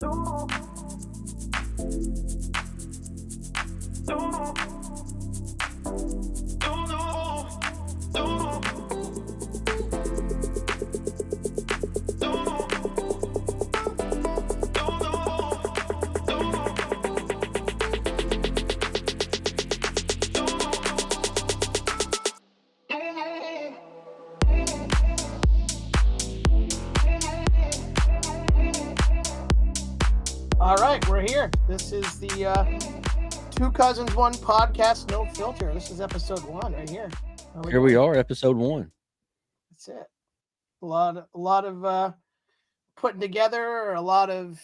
All right, we're here. This is the Two Cousins One podcast, no filter. This is episode 1 right here. Here we are, episode 1. That's it. A lot of putting together, a lot of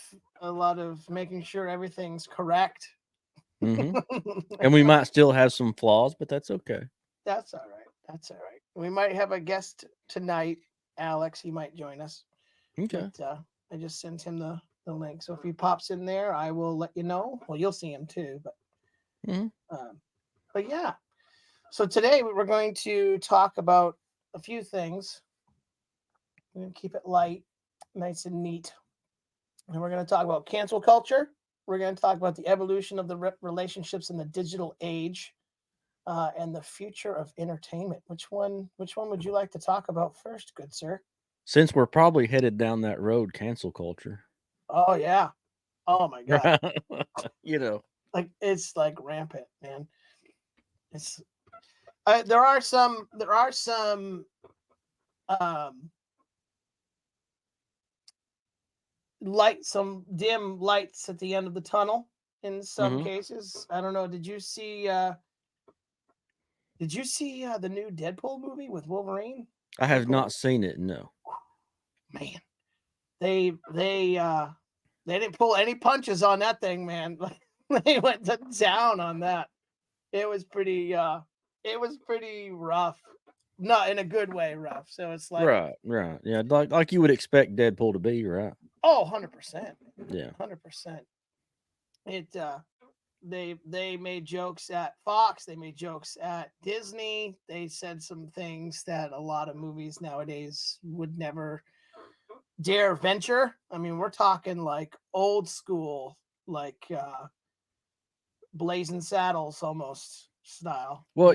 making sure everything's correct. And we might still have some flaws, but that's okay. That's all right. That's all right. We might have a guest tonight, Alex. He might join us. Okay. But, I just sent him the link. So if he pops in there, I will let you know. Well, you'll see him too. But yeah. So today we're going to talk about a few things. We're going to keep it light, nice and neat. And we're going to talk about cancel culture. We're going to talk about the evolution of the relationships in the digital age, and the future of entertainment. Which one would you like to talk about first, good sir? Since we're probably headed down that road, cancel culture. Oh yeah. Oh my god. Like it's like rampant, man. It's there are some some dim lights at the end of the tunnel in some cases. I don't know. Did you see the new Deadpool movie with Wolverine? I have not seen it, no. Man. They didn't pull any punches on that thing, man. They went to town on that. It was pretty rough. Not in a good way rough. So it's like Right. Yeah, like you would expect Deadpool to be, right? Oh, 100%. Yeah. 100%. It they made jokes at Fox, they made jokes at Disney. They said some things that a lot of movies nowadays would never dare venture. I mean, we're talking like old school, like Blazing Saddles almost style. Well,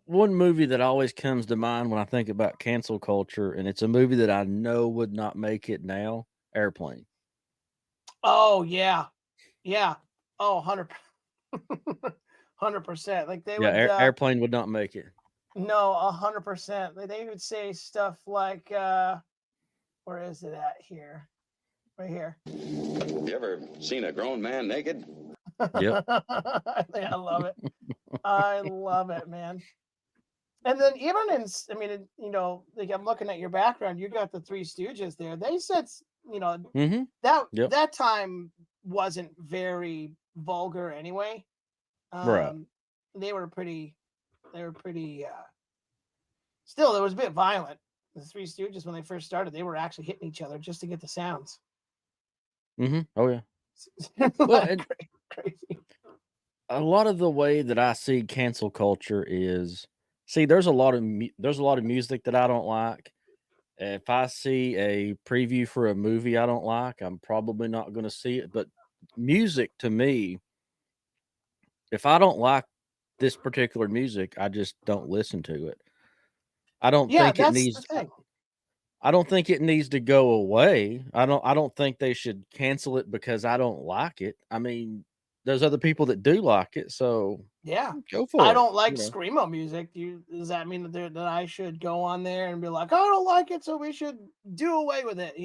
one movie that always comes to mind when I think about cancel culture, and it's a movie that I know would not make it now, Airplane. Oh, yeah. Yeah. Oh, 100%. Like they would... Airplane would not make it. No, 100%. They would say stuff like, where is it at here? Right here. You ever seen a grown man naked? Yep. I love it. I love it, man. And then even like I'm looking at your background, you got the Three Stooges there. They said, that time wasn't very vulgar anyway. Right. They were pretty still, it was a bit violent. The Three Stooges, when they first started, they were actually hitting each other just to get the sounds. Oh yeah. Well, crazy. A lot of the way that I see cancel culture is, there's a lot of music that I don't like. If I see a preview for a movie I don't like, I'm probably not going to see it. But music, to me, if I don't like this particular music, I just don't listen to it. I don't think it needs. I don't think it needs to go away. I don't think they should cancel it because I don't like it. I mean, there's other people that do like it, so yeah, go for it. I don't like screamo music. Does that mean that I should go on there and be like, I don't like it, so we should do away with it?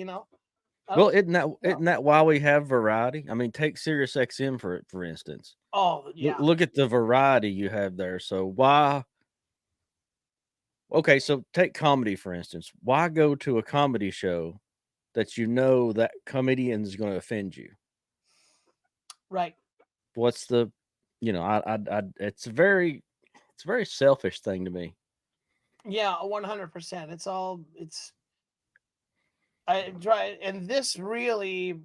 Well, isn't that why we have variety? I mean, take Sirius XM for instance. Oh yeah, look at the variety you have there. So why? Okay, so take comedy for instance. Why go to a comedy show that that comedian is going to offend you? Right. What's the, it's a very selfish thing to me. Yeah, 100%. I try, and this really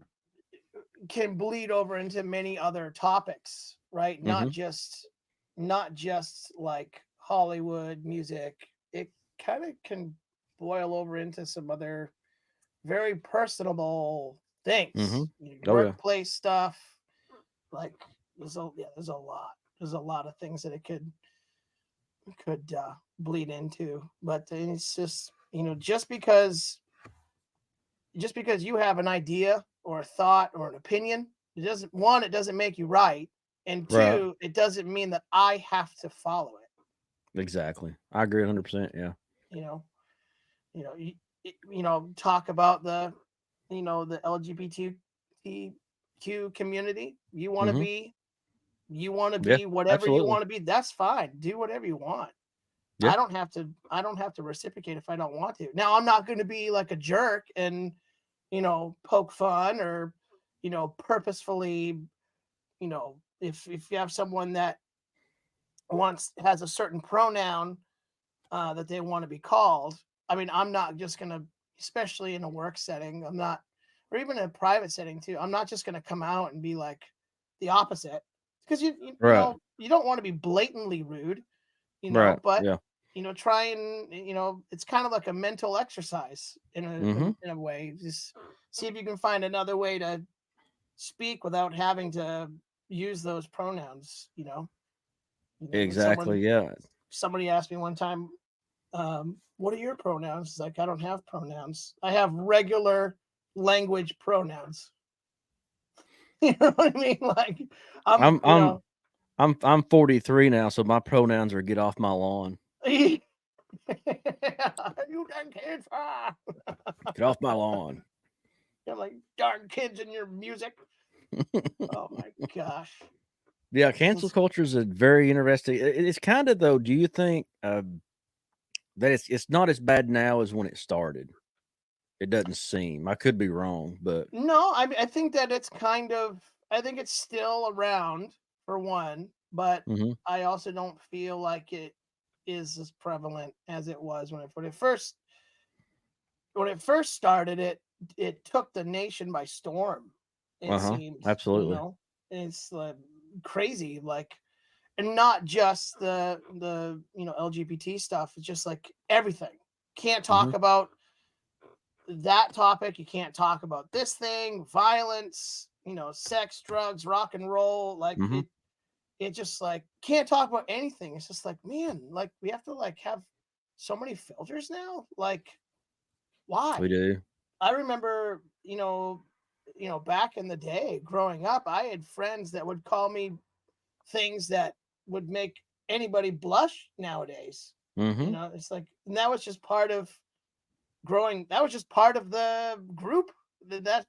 can bleed over into many other topics, right? Not just like Hollywood music. It kind of can boil over into some other very personable things, Oh yeah. workplace stuff. Like there's there's a lot. There's a lot of things that it could bleed into, but it's just just because you have an idea or a thought or an opinion, it doesn't make you right, and Right. two, it doesn't mean that I have to follow it. Exactly. I agree 100%. Yeah. You know, talk about the LGBTQ community. Hmm. You want to Yeah. be whatever you Absolutely. want to be. That's fine. Do whatever you want. Yeah. I don't have to reciprocate if I don't want to. Now I'm not going to be like a jerk and poke fun or purposefully, if you have someone that has a certain pronoun that they want to be called. I mean, I'm not just going to, especially in a work setting, I'm not, or even in a private setting too, I'm not just going to come out and be like the opposite because Right. you don't want to be blatantly rude, Right. but Yeah. try and it's kind of like a mental exercise Hmm. in a way. Just see if you can find another way to speak without having to use those pronouns. When Exactly. Yeah. somebody asked me one time, what are your pronouns? It's like, I don't have pronouns. I have regular language pronouns. You know what I mean? Like, I'm, I'm I'm I'm 43 now, so my pronouns are get off my lawn. you done kids. Ah. Get off my lawn. You're like, darn kids in your music. Oh my gosh. Yeah, cancel This, culture is a very interesting. It's kind of though. Do you think that it's not as bad now as when it started? It doesn't seem. I could be wrong, but no, I mean, I think that I think it's still around for one, but hmm I also don't feel like it is as prevalent as it was when it first started. It took the nation by storm. It seems, absolutely. it's like crazy, like, and not just the LGBT stuff. It's just like everything. Can't Hmm. talk about that topic. You can't talk about this thing, violence, sex, drugs, rock and roll. Like Hmm. it just like can't talk about anything. It's just like, man, like we have to like have so many filters now. Like, We why? do. I remember, back in the day growing up, I had friends that would call me things that would make anybody blush nowadays. Hmm. It's like, and that was just part of growing. That was just part of the group. That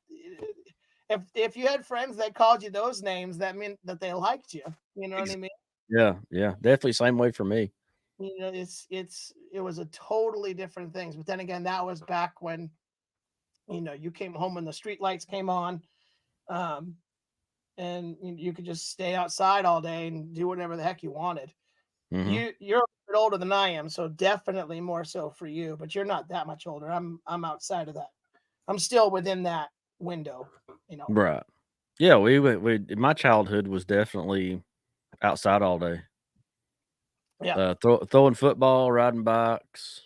if you had friends that called you those names, that meant that they liked you. You know what I mean? Yeah, yeah, definitely same way for me. It was a totally different things. But then again, that was back when you came home when the street lights came on, um, and you could just stay outside all day and do whatever the heck you wanted. Hmm. You're a bit older than I am, so definitely more so for you. But you're not that much older. I'm outside of that. I'm still within that window. You know. Right. Yeah, we my childhood was definitely outside all day. Yeah. Throwing football, riding bikes,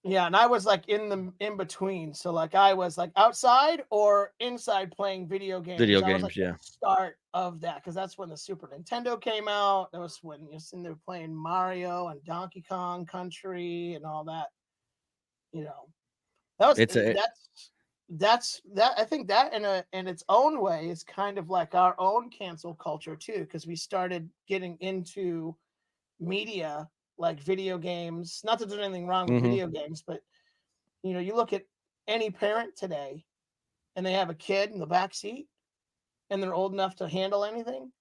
Yeah, and I was like in between. So like I was like outside or inside playing video games. video I was like games. the Yeah. start of that because that's when the Super Nintendo came out. That was when you're sitting there playing Mario and Donkey Kong Country and all that. You know, that was It's a that I think that in its own way is kind of like our own cancel culture too, because we started getting into media like video games. Not that there's anything wrong with mhm. video games, but you look at any parent today and they have a kid in the back seat and they're old enough to handle anything.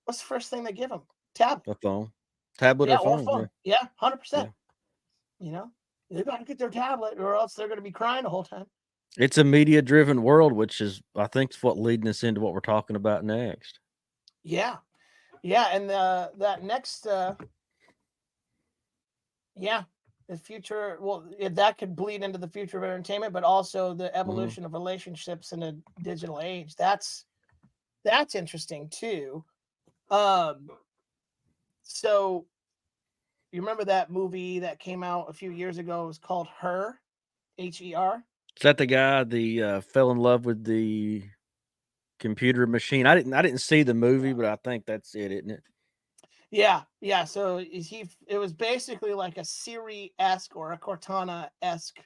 What's the first thing they give them? Tablet. A phone, tablet Yeah, or or phone. Yeah, phone. Yeah, yeah. 100%. You know, they got to get their tablet or else they're going to be crying the whole time. It's a media driven world, which is I think is what leading us into what we're talking about next. Yeah. Yeah. And that next, yeah, the future, well, that could bleed into the future of entertainment, but also the Hmm. evolution of relationships in a digital age. That's interesting too. Um, so you remember that movie that came out a few years ago? It was called Her, Her. Is that the guy fell in love with the computer machine? I didn't see the movie, but I think that's it, isn't it? Yeah. So it was basically like a Siri-esque or a Cortana-esque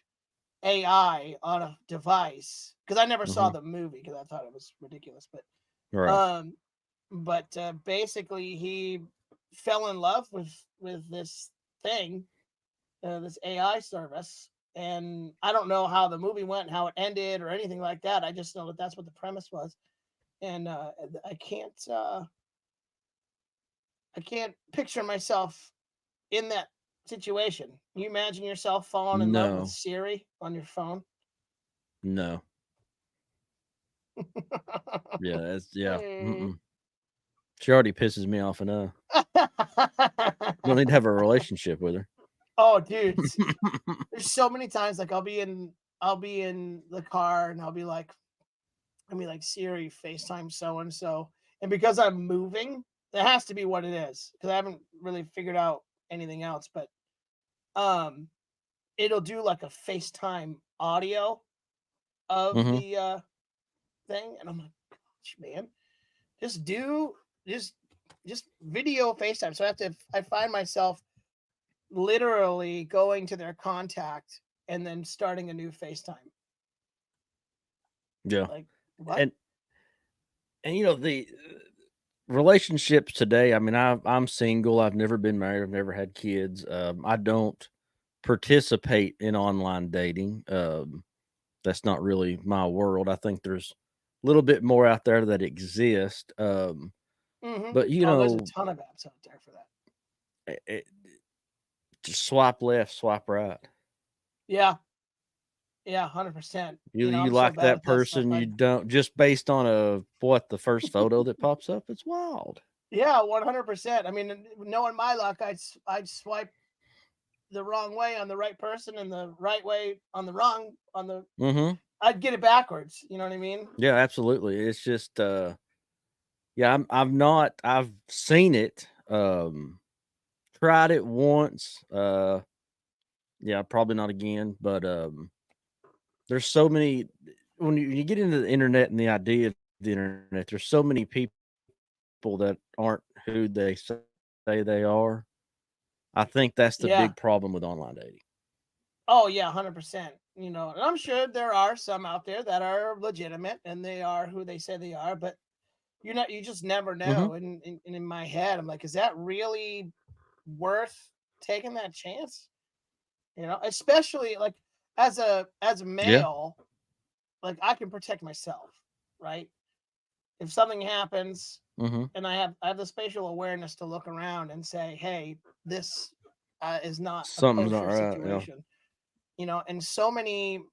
AI on a device. Because I never saw Mhm. the movie because I thought it was ridiculous. Right. Um, but basically he fell in love with this thing, this AI service, and I don't know how the movie went, how it ended, or anything like that. I just know that that's what the premise was, and I can't I can't picture myself in that situation. You imagine yourself falling in love with No. Siri on your phone? No. Yeah, that's yeah. Hey. Mm-mm. She already pisses me off enough. Don't need to have a relationship with her. Oh, dude, there's so many times like I'll be in the car and I'll be like Siri FaceTime so and so, and because I'm moving, that has to be what it is because I haven't really figured out anything else. But um, it'll do like a FaceTime audio of Mhm. the thing, and I'm like, gosh, man, just do just just video FaceTime. So I find myself literally going to their contact and then starting a new FaceTime. Yeah. Like what? And the relationships today, I mean, I'm single. I've never been married. I've never had kids. I don't participate in online dating. That's not really my world. I think there's a little bit more out there that exist. But Oh, there's a ton of apps out there for that. just swipe left, swipe right. Yeah, yeah, 100%. You I'm so like bad that at that stuff. person, you don't just based on the first photo that pops up. It's wild. Yeah, 100%. I mean, knowing my luck, I'd swipe the wrong way on the right person and the right way on the wrong on the. Mhm. I'd get it backwards. You know what I mean? Yeah, absolutely. It's just yeah, I've seen it. Tried it once. Yeah, probably not again, but there's so many when you get into the internet and the idea of the internet, there's so many people that aren't who they say they are. I think that's the Yeah. big problem with online dating. Oh yeah, 100%. And I'm sure there are some out there that are legitimate and they are who they say they are, but you just never Mhm. know. And in my head, I'm like, is that really worth taking that chance? Especially like as a Yeah. male, like I can protect myself, right? If something happens Mhm. and I have the spatial awareness to look around and say, hey, this is not a Something's not kosher right. Yeah. situation. And so many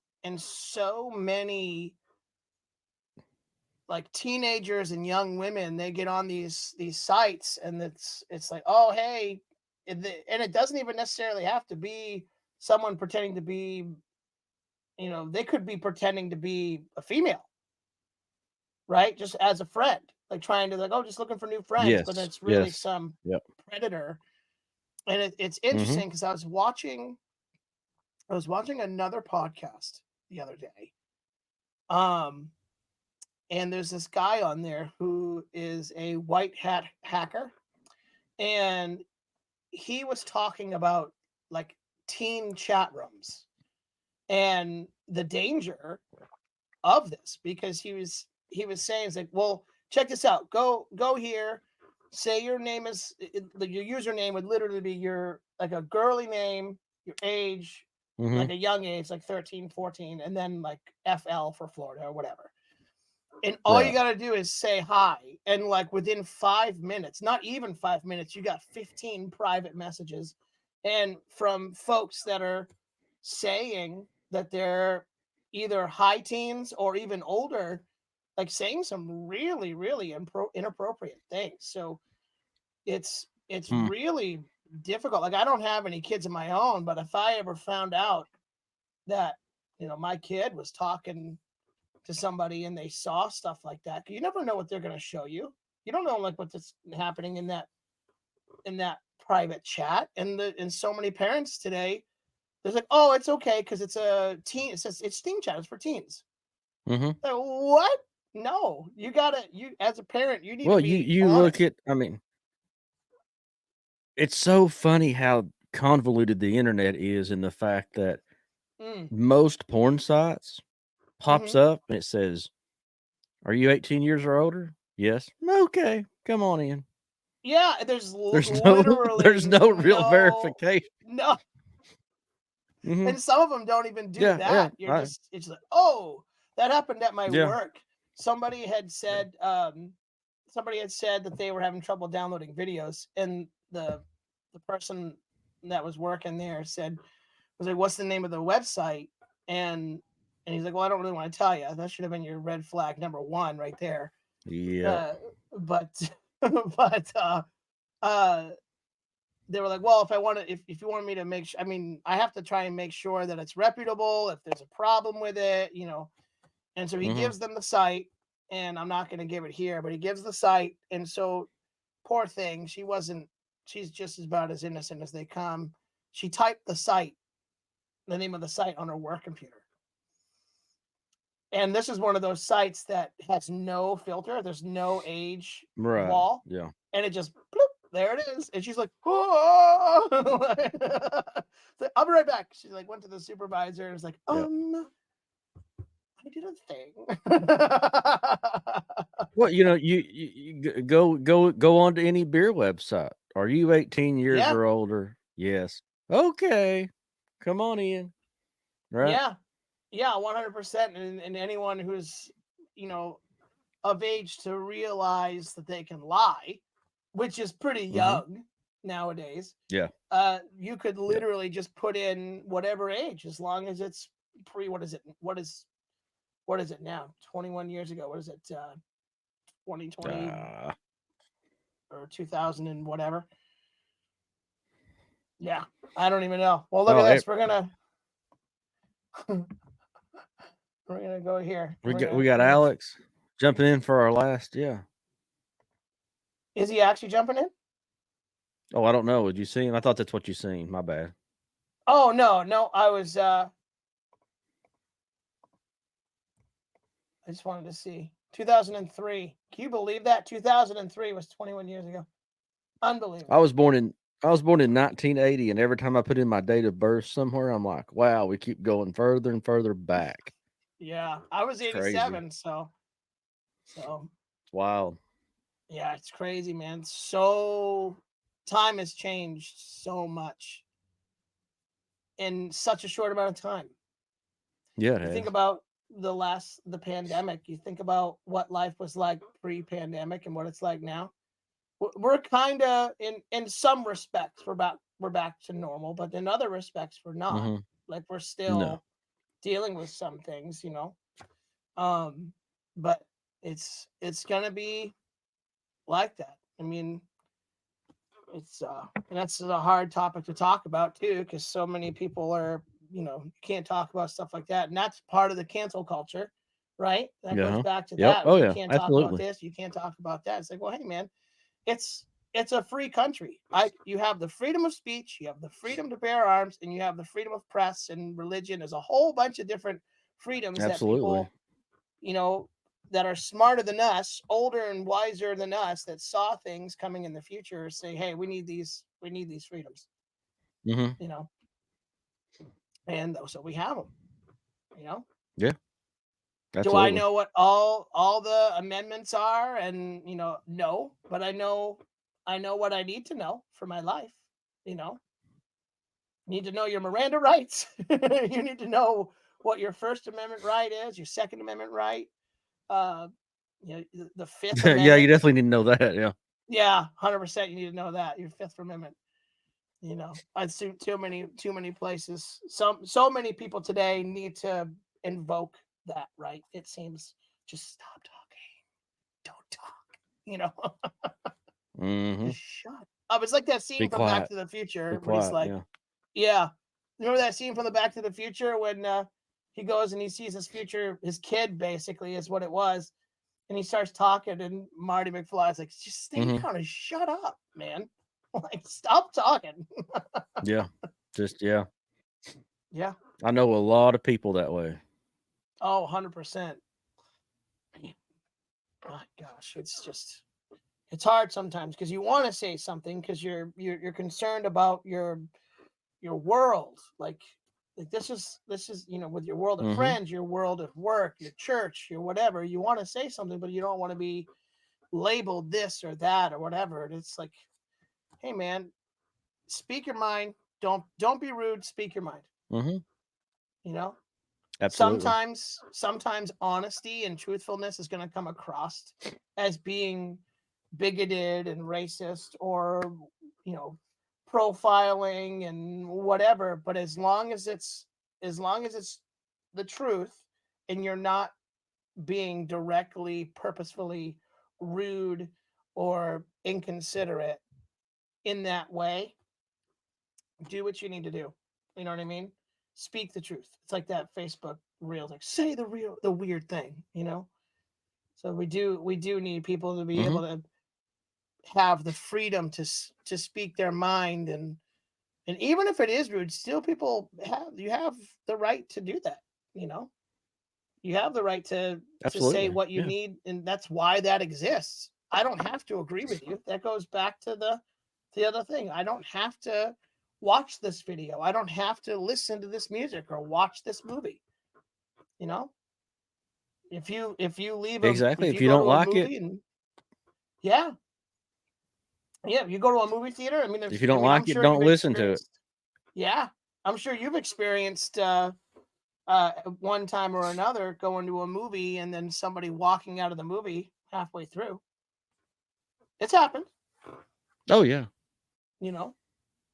like teenagers and young women, they get on these sites and it's like, oh hey, and it doesn't even necessarily have to be someone pretending to be, they could be pretending to be a female, right? Just as a friend, like trying to like, oh, just looking for new friends, but Yes. it's really Yes. some Yep. predator. And it's Mhm. interesting because I was watching another podcast the other day. Um, and there's this guy on there who is a white hat hacker, and he was talking about like teen chat rooms and the danger of this because he was saying, it's like, well, check this out, go here, say your name is your username would literally be your like a girly name, your age, like Mhm. a young age, like 13, 14, and then like FL for Florida or whatever. And all you Right. got to do is say hi. And like within 5 minutes, not even 5 minutes, you got 15 private messages. And from folks that are saying that they're either high teens or even older, like saying some really, really inappropriate things. So it's Hmm. really difficult. Like I don't have any kids of my own, but if I ever found out that, my kid was talking to somebody and they saw stuff like that, you never know what they're going to show you. You don't know like what's happening in that private chat. And so many parents today, They're like, oh, it's okay because it's a teen. It says it's teen channels for teens. Mm-hmm. Like, what? No, you as a parent, you need to Well, be you on look it. at. I mean, it's so funny how convoluted the internet is in the fact that Mm, most porn sites pops hmm up and it says, "Are you 18 years or older?" Yes. Okay, come on in. Yeah, there's There's no literally there's no real no, verification. no, Mhm. and some of them don't even do Yeah, yeah, that. It's like, oh, that happened at my yeah. work. Somebody had said, somebody had said that they were having trouble downloading videos, and the person that was working there was like, "What's the name of the website?" And he's like, "Well, I don't really want to tell you. That should have been your red flag number one right there." Yep. Uh, but but uh, they were like, "Well, if you want me to make sure, I mean, I have to try and make sure that it's reputable. If there's a problem with it, you know." And so he Mhm. gives them the site, and I'm not going to give it here, but he gives the site, and so poor thing, she's just about as innocent as they come. She typed the name of the site on her work computer. And this is one of those sites that has no filter. There's no age Right. wall, Yeah. and it just bloop, there it is. And she's like, "Oh!" So, I'll be right back. She like went to the supervisor and was like, Yep. I did a thing. Well, you go on to any beer website. Are you 18 years Yeah, or older? Yes. Okay. Come on in. Right? yeah, yeah, 100%. And anyone who's, you know, of age to realize that they can lie, which is pretty Mhm. young nowadays. Yeah. You could Yeah. literally just put in whatever age, as long as it's what is it? What is it now? 21 years ago. What is it? 2020 Ah. or 2000 and whatever. Yeah, I don't even know. Well, look at Oh, this. We're gonna go here. we got Alex jumping in for our last. Yeah. Is he actually jumping in? Oh, I don't know. Did you see him? I thought that's what you seen. My bad. Oh no, I was I just wanted to see. 2003. Can you believe that? 2003 was 21 years ago. I Unbelievable. was born in I was born in 1980, and every time I put in my date of birth somewhere, I'm like, wow, we keep going further and further back. Yeah, I was It's crazy. 87, so It's wild. yeah, it's crazy, man. So time has changed so much in such a short amount of time. Yeah, it You think has. about the pandemic, you think about what life was like pre-pandemic and what it's like now. We're kind of in some respects we're back to normal, but in other respects we're not. Mhm. Like we're No. still dealing with some things, Um, but it's gonna be like that. I mean, it's and that's a hard topic to talk about too, because so many people are, you can't talk about stuff like that, and that's part of the cancel culture, right? That goes Yeah. back to Yep. that. Oh You yeah. can't talk about Absolutely. this, you can't talk about that. It's like, well, hey man, it's it's a free country. You have the freedom of speech, you have the freedom to bear arms, and you have the freedom of press and religion. There's a whole bunch of different freedoms that Absolutely. people, you know, that are smarter than us, older and wiser than us, that saw things coming in the future, say, hey, we need these freedoms, Mhm. you know, and so we have them, you know. Yeah. Do I Absolutely. know what all the amendments are? And no, but I know what I need to know for my life, you know. You need to know your Miranda rights. You need to know what your First Amendment right is, your Second Amendment right, uh, the Fifth Yeah, you Amendment. definitely need to know that. Yeah. Yeah, 100%. You need to know that your Fifth Amendment. I've seen too many places. So many people today need to invoke that right. It seems, just stop talking, don't talk. You know, Mhm. just shut up. It's like that Be scene from Back quiet. to the Be Future when he's quiet. like, Yeah. yeah. Remember that scene from the Back to the Future when he goes and he sees his future, his kid basically is what it was, and he starts talking, and Marty McFly's like, just stay Mhm. down and shut up, man. Like, stop talking. Yeah. Just yeah. Yeah. I know a lot of people that way. Oh, 100%. My gosh, it's hard sometimes because you want to say something because you're concerned about your world. Like this is with your world of Mm-hmm. friends, your world of work, your church, your whatever. You want to say something, but you don't want to be labeled this or that or whatever. And it's like, hey man, speak your mind. Don't be rude. Speak your mind. Mm-hmm. You know, Absolutely. sometimes honesty and truthfulness is going to come across as being bigoted and racist or you know profiling and whatever, but as long as it's the truth and you're not being directly purposefully rude or inconsiderate in that way, do what you need to do. You know what I mean? Speak the truth. It's like that Facebook reel, like say the weird thing. So we do need people to be Mm-hmm. able to have the freedom to speak their mind, and even if it is rude, still you have the right to do that. You know, you have the right to say Absolutely. what you Yeah. need, and that's why that exists. I don't have to agree with you. That goes back to the other thing. I don't have to watch this video. I don't have to listen to this music or watch this movie. You know, Exactly. if If you you go don't to a like it, movie and yeah, yeah, you go to a movie theater. I mean, if you don't I'm like it, sure you've don't listen to it. experienced. Yeah, I'm sure you've experienced one time or another going to a movie and then somebody walking out of the movie halfway through. It's happened. Oh yeah. You know,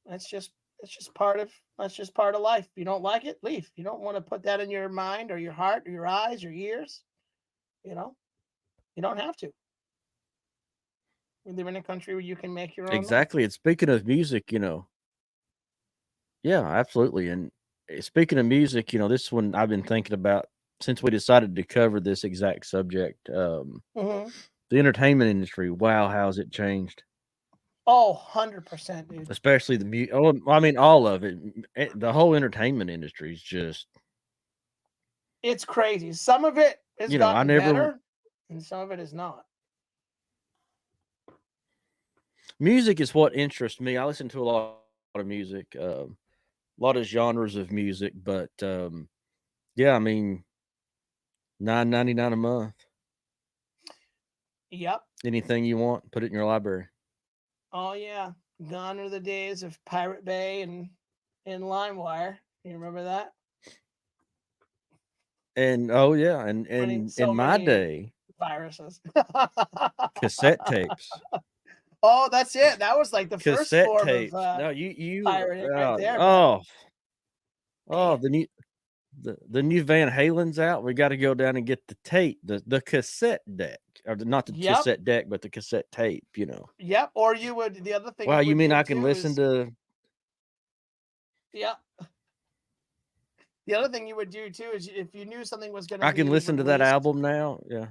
that's just that's just part of life. If you don't like it, leave. You don't want to put that in your mind or your heart or your eyes or ears. You know, you don't have to. We live in a country where you can make your own rules. Exactly. And speaking of music, yeah, absolutely. And speaking of music, this one I've been thinking about since we decided to cover this exact subject. Hmm. The entertainment industry. Wow, how's it changed? Oh, 100%, dude. Especially the music. Oh, I mean, all of it. The whole entertainment industry is just, It's crazy. Some of it has I gotten never. better, and some of it is not. Music is what interests me. I listen to a lot of music, a lot of genres of music, but yeah, I mean, $9.99 a month. Yep. Anything you want, put it in your library. Oh yeah. Gone are the days of Pirate Bay and LimeWire. You remember that? And oh yeah, and Many and in so my many day, viruses. cassette tapes. Oh, that's it. That was like the first Cassette form of tapes. No, you pirating right there, man. oh, Man. the new Van Halen's out. We got to go down and get the tape, the cassette deck, or not the Yep. cassette deck, but the cassette tape. Yep. Or the other thing Wow, you you would mean do I can too listen is to? yeah. The other thing you would do too is if you knew something was going to I can be listen to that released, album now. Yeah.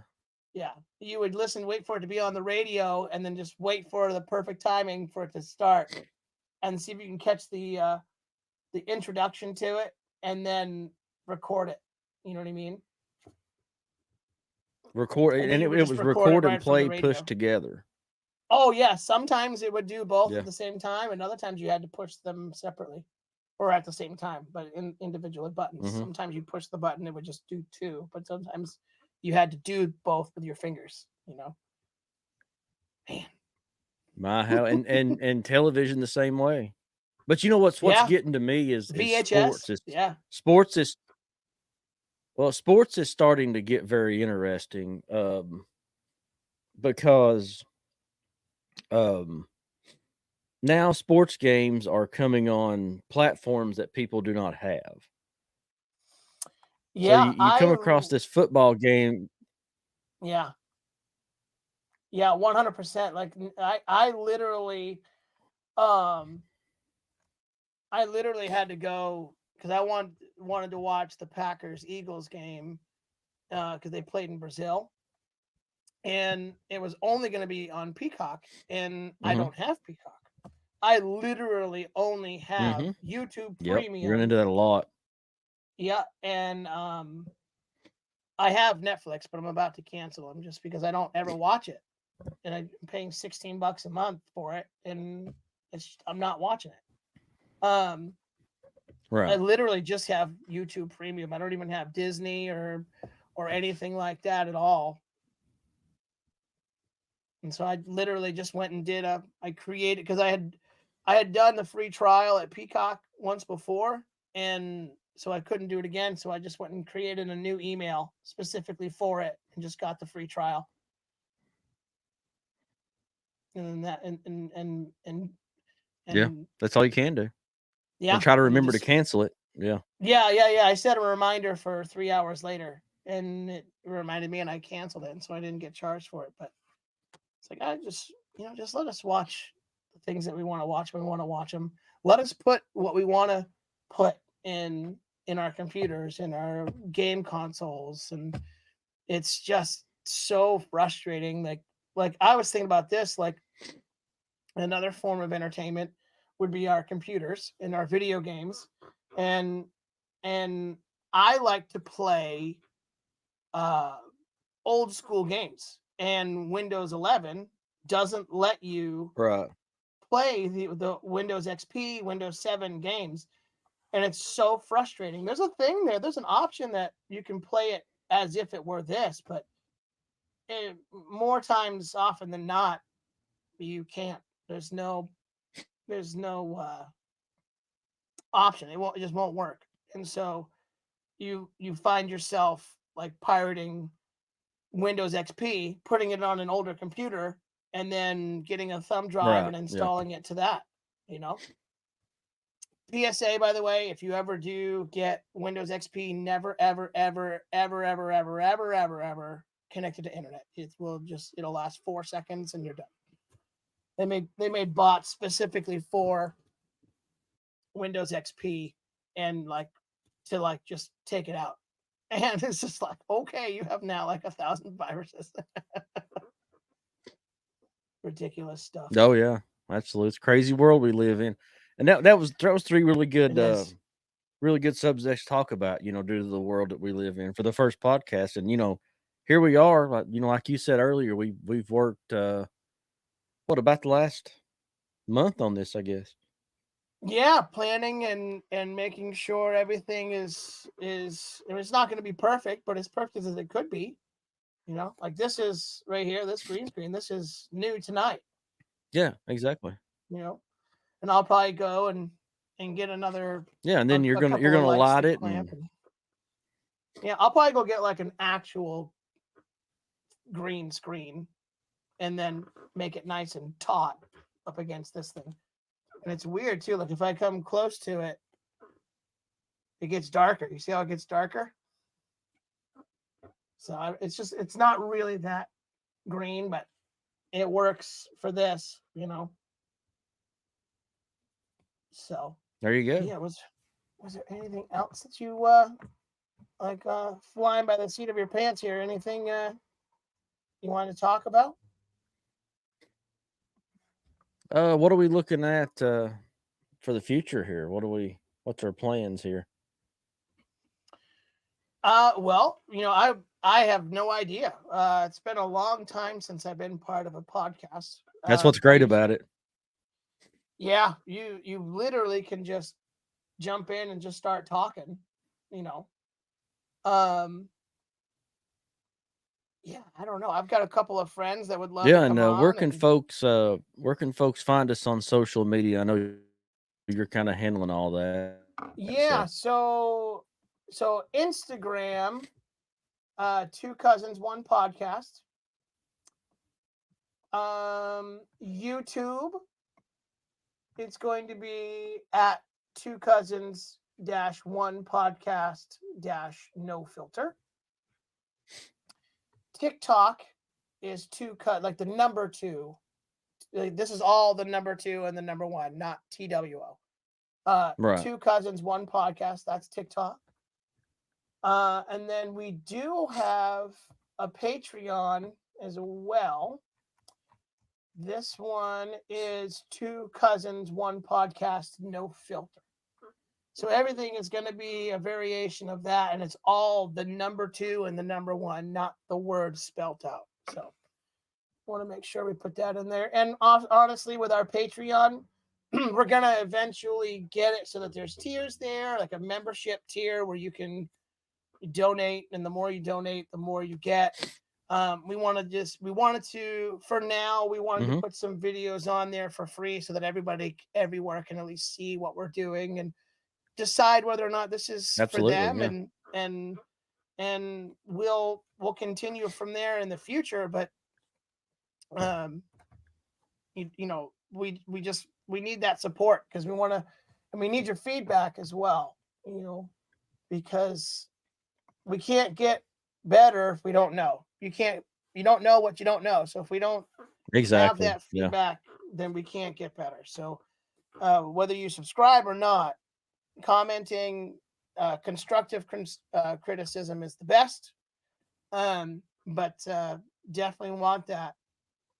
yeah, you would listen, wait for it to be on the radio, and then just wait for the perfect timing for it to start, and see if you can catch the introduction to it, and then record it. You know what I mean? Record, And then and you it, would it just was record it record and right from the play radio. pushed together. Oh yeah, sometimes it would do both Yeah. at the same time, and other times you had to push them separately or at the same time, but in individual buttons. Hmm. Sometimes you push the button, it would just do two, but sometimes you had to do both with your fingers. Man. My how and television the same way. But you know what's Yeah, getting to me is sports. VHS. Is Yeah. sports is well, sports is starting to get very interesting. Because um now sports games are coming on platforms that people do not have. So Yeah, you come across this football game. yeah. Yeah, 100%. Like um I literally had to go cuz I wanted to watch the Packers Eagles game cuz they played in Brazil, and it was only going to be on Peacock, and I Hmm. don't have Peacock. I literally only have Hmm. YouTube Yep, you run Premium into that a lot. Yeah, and I have Netflix, but I'm about to cancel them just because I don't ever watch it, and I'm paying $16 a month for it, and I'm not watching it. I Right. literally just have YouTube Premium. I don't even have Disney or anything like that at all. And so I literally just went and I created, because I had done the free trial at Peacock once before, and so I couldn't do it again. So I just went and created a new email specifically for it and just got the free trial. And then that Yeah. and That's all you can do. And yeah, try to you remember to just cancel it. Yeah. yeah. I set a reminder for 3 hours later, and it reminded me, and I canceled it, and so I didn't get charged for it. But it's like, I just, just let us watch the things that we want to watch when we want to watch them. Let us put what we want to put in our computers, in our game consoles, and it's just so frustrating. Like I was thinking about this, like another form of entertainment would be our computers and our video games, and and I like to play uh old school games, and Windows 11 doesn't let you Right. play the Windows XP, Windows 7 games, and it's so frustrating. There's a thing there. There's an option that you can play it as if it were this, but more times often than not, you can't. There's no option. It just won't work, and so you find yourself like pirating Windows XP, putting it on an older computer, and then getting a thumb drive Right. and Yeah. installing it to that. You know. PSA, by the way, if you ever do get Windows XP, never, ever, ever, ever, ever, ever, ever, ever, ever connected to internet. It'll last 4 seconds and you're done. They made bots specifically for Windows XP, and to just take it out. And it's just like, okay, you have now like 1,000 viruses. Ridiculous stuff. Oh yeah. Absolutely. It's a crazy world we live in. And that was three It is. really good subjects to talk about, due to the world that we live in for the first podcast. And here we are, like you said earlier, we've worked what about the last month on this, I guess. Yeah, planning and making sure everything is it's not going to be perfect, but as perfect as it could be. Like this is right here, this green screen, this is new tonight. Yeah, exactly. you know and I'll probably go and get another Yeah, and then you're a gonna you're couple of gonna lights light to it clamp, and and yeah, I'll probably go get like an actual green screen and then make it nice and taut up against this thing. And it's weird too, like if I come close to it, it gets darker. You see how it gets darker? So it's not really that green, but it works for this. So there you go. yeah, was there anything else that you flying by the seat of your pants here? Anything you want to talk about? What are we looking at for the future here? What's our plans here? Well, I have no idea. It's been a long time since I've been part of a podcast. That's what's great about it. Yeah, you literally can just jump in and just start talking. You know, um, yeah, I don't know. I've got a couple of friends that would love to Yeah, and come where on, can and folks find us on social media? I know you're kind of handling all that. yeah, So so Instagram, two cousins, one podcast. YouTube, it's going to be at two cousins dash one podcast dash no filter. TikTok is like the number two. Like, this is all the number two and the number one, not TWO. right. Two cousins, one podcast. That's TikTok. And then we do have a Patreon as well. This one is two cousins, one podcast, no filter. So everything is going to be a variation of that, and it's all the number 2 and the number 1, not the word spelt out. So want to make sure we put that in there. And honestly, with our Patreon, we're going to eventually get it so that there's tiers there, like a membership tier where you can donate, and the more you donate, the more you get. We wanted to, for now, we wanted to put some videos on there for free so that everybody everywhere can at least see what we're doing and decide whether or not this is Absolutely, for them. yeah. And we'll continue from there in the future. But you know, we need that support, because we want to, and we need your feedback as well, you know, because we can't get better if we don't know. You don't know what you don't know. So if we don't have Exactly. that Yeah. feedback, then we can't get better. So whether you subscribe or not, commenting, constructive criticism is the best. But definitely want that,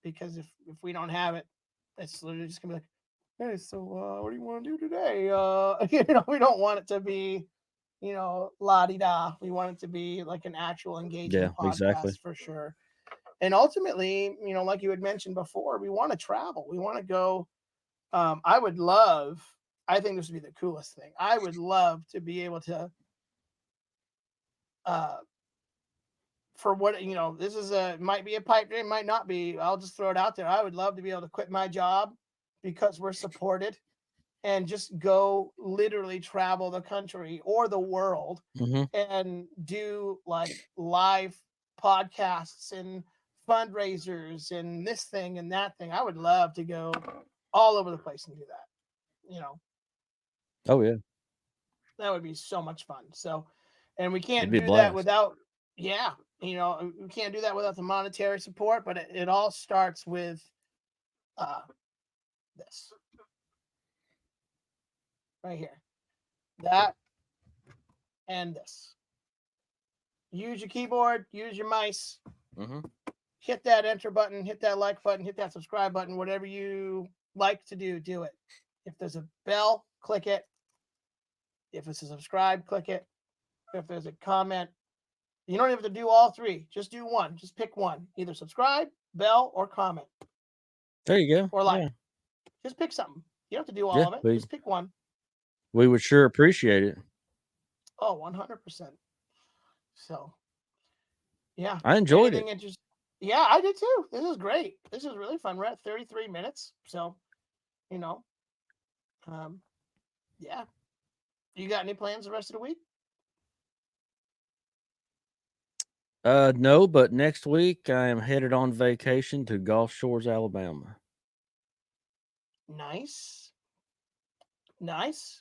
because if we don't have it, it's literally just gonna be like, hey, so what do you want to do today? You know, we don't want it to be, you know, la-di-da. We want it to be like an actual engaging Yeah, podcast exactly. for sure. And ultimately, you know, like you had mentioned before, we want to travel. We want to go. I would love, I think this would be the coolest thing. I would love to be able to, for what, you know, this is might be a pipe dream, might not be. I'll just throw it out there. I would love to be able to quit my job because we're supported and just go literally travel the country or the world and do like live podcasts and fundraisers and this thing and that thing. I would love to go all over the place and do that, you know. Oh yeah, That would be so much fun. So, and we it'd can't be a do that blast. without, yeah, you know, we can't do that without the monetary support, but it all starts with this right here, that and this. Use your keyboard, use your mice, hit that enter button, hit that like button, hit that subscribe button, whatever you like to do, do it. If there's a bell, click it. If it's a subscribe, click it. If there's a comment, you don't have to do all 3. Just do one. Just pick one. Either subscribe, bell, or comment. There you go. Or like. Yeah. Just pick something. You don't have to do all of it. Just pick one. We would sure appreciate it. Oh, 100%. So, yeah. I enjoyed it. Yeah, I did too. This is great. This is really fun. We're at 33 minutes. So, you know, yeah. You got any plans the rest of the week? No, but next week I am headed on vacation to Gulf Shores, Alabama. Nice.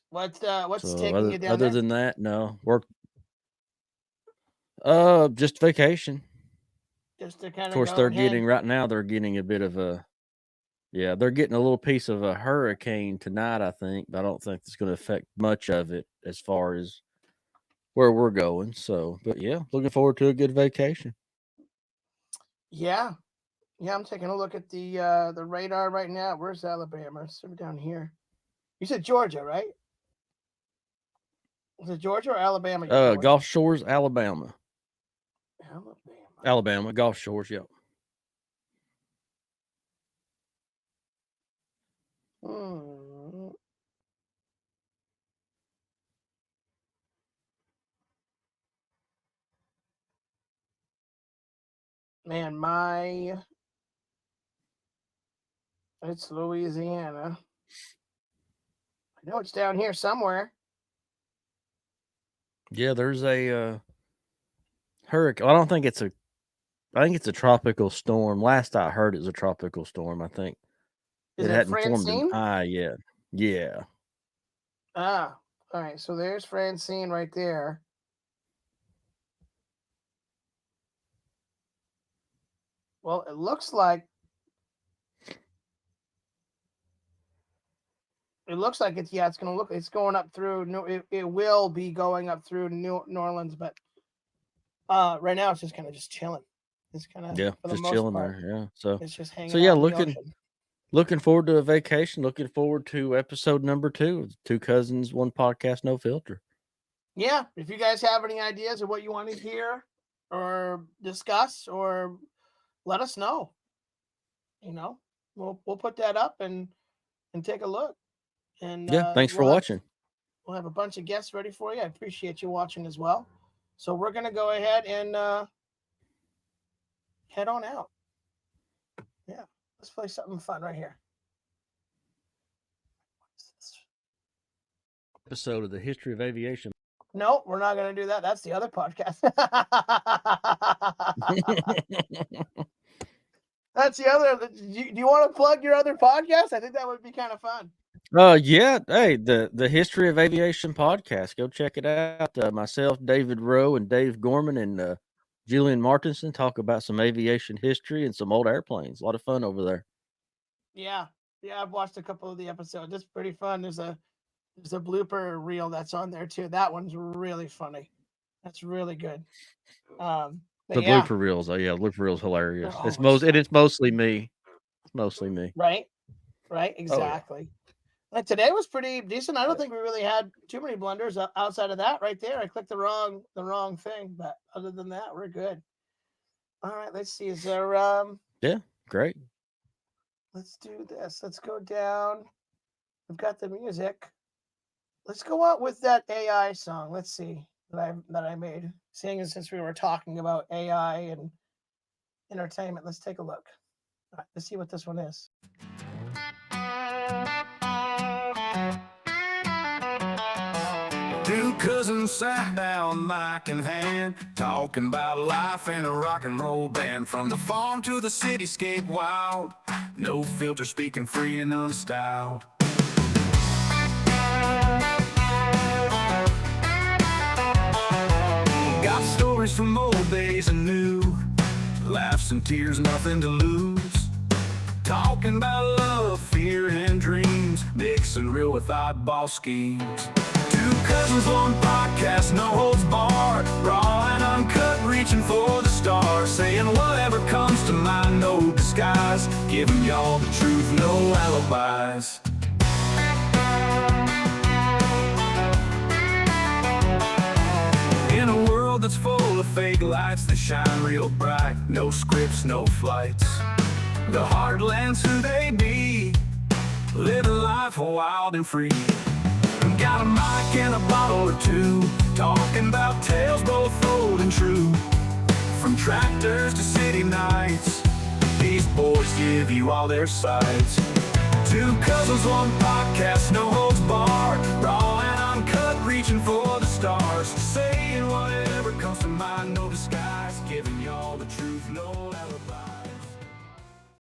What's So taking you down other there? than that, no work. Just vacation. Just to kind Of of course, go they're and getting hang. right now. They're getting a bit of a, yeah, they're getting a little piece of a hurricane tonight, I think. But I don't think it's going to affect much of it as far as where we're going. So, but yeah, looking forward to a good vacation. Yeah. Yeah, I'm taking a look at the radar right now. Where's Alabama? It's down here. You said Georgia, right? Is it Georgia or Alabama? Gulf Shores, Alabama. Alabama, Gulf Shores, yep. Man, it's Louisiana. I know it's down here somewhere. Yeah, there's a hurricane. I don't think it's a. I think it's a tropical storm. Last I heard, it was a tropical storm. I think Is it it hadn't formed an Francine? eye yet. Yeah. Ah, all right. So there's Francine right there. Well, it looks like it's, yeah, it's going up through. It will be going up through New Orleans, but right now it's just kind of just chilling. It's kind of, Yeah, for the just most chilling part, there. Yeah. So it's just so hanging yeah, out in the looking ocean. Looking forward to a vacation. Looking forward to episode number 2. Two cousins, one podcast, no filter. Yeah, if you guys have any ideas of what you want to hear or discuss, or let us know. We'll put that up and take a look. And Yeah, thanks for watching. We'll have a bunch of guests ready for you. I appreciate you watching as well. So we're gonna go ahead and head on out. Yeah, let's play something fun right here. Episode of the History of Aviation. No, we're not gonna do that. That's the other podcast. That's the other. Do you want to plug your other podcast? I think that would be kind of fun. Yeah. Hey, the History of Aviation podcast. Go check it out. Myself, David Rowe, and Dave Gorman, and Julian Martinson talk about some aviation history and some old airplanes. A lot of fun over there. Yeah, I've watched a couple of the episodes. It's pretty fun. There's a blooper reel that's on there too. That one's really funny. That's really good. The yeah. blooper reels. Oh yeah, blooper reels hilarious. They're It's always it's mostly me. It's mostly me. Right, exactly. And today was pretty decent. I don't Yeah. think we really had too many blunders outside of that right there. I clicked the wrong thing, but other than that, we're good. All right, let's see. Is there Yeah, great. Let's do this. Let's go down. We've got the music. Let's go out with that AI song. Let's see that I made. Seeing as since we were talking about AI and entertainment, let's take a look. All right, let's see what this one is. Two cousins sat down, mic in hand, talking about life in a rock and roll band. From the farm to the cityscape, wild, no filter, speaking free and unstyled. Got stories from old days and new, laughs and tears, nothing to lose. Talking about love, fear, and dreams, mixing real with oddball schemes. Two cousins, one podcast, no holds barred, raw and uncut, reaching for the stars, saying whatever comes to mind, no disguise, giving y'all the truth, no alibis. In a world that's full of fake lights that shine real bright, no scripts, no flights, the heartland's who they be, living life wild and free. Got a mic and a bottle or two, talking about tales both old and true. From tractors to city nights, these boys give you all their sides. Two cousins, one podcast, no holds barred, raw and uncut, reaching for the stars, saying whatever comes to mind, no disguise.